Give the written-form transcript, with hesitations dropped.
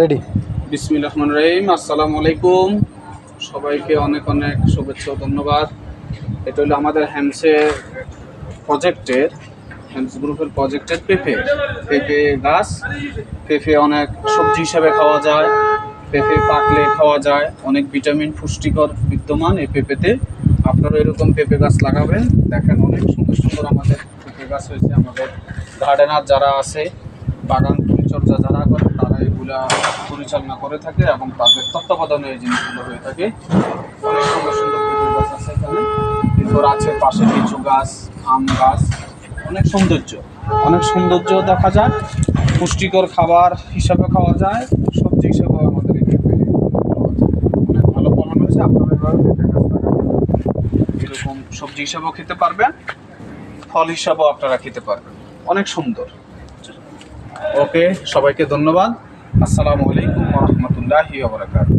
Ready. বিসমিল্লাহির রহমানির রহিম। আসসালামু আলাইকুম, সবাইকে অনেক অনেক শুভেচ্ছা ও ধন্যবাদ। এটা হলো আমাদের হ্যামস গ্রুপের প্রজেক্টের পেঁপে গাছ। পেঁপে অনেক সবজি হিসাবে খাওয়া যায়, পেঁপে পাকলে খাওয়া যায়, অনেক ভিটামিন পুষ্টিকর বিদ্যমান এই পেঁপেতে। আপনারা এরকম পেঁপে গাছ লাগাবেন, দেখেন অনেক সুন্দর সুন্দর আমাদের পেঁপে গাছ হয়েছে। আমাদের গার্ডেনার যারা আছে, বাগান পরিচর্যা যারা করে, তারা এগুলা পরিচালনা করে থাকে এবং তাদের তত্ত্বাবধানে এই জিনিসগুলো হয়ে থাকে। অনেক সুন্দর সুন্দর পেঁপে গাছ আছে এখানে। এরপর আছে পাশে লিচু গাছ, আম গাছ। অনেক সৌন্দর্য দেখা যায়। পুষ্টিকর খাবার হিসাবে খাওয়া যায়, সবজি হিসাবেও আমাদের এই পেঁপে খাওয়া যায়। অনেক ভালো ফলন হয়েছে। আপনারা এভাবে পেঁপে গাছ লাগাতে এরকম সবজি হিসাবেও খেতে পারবেন, ফল হিসাবেও আপনারা খেতে পারবেন। অনেক সুন্দর। ওকে, সবাইকে ধন্যবাদ। আসসালামু আলাইকুম ওয়া রাহমাতুল্লাহি ওয়া বারাকাতুহু।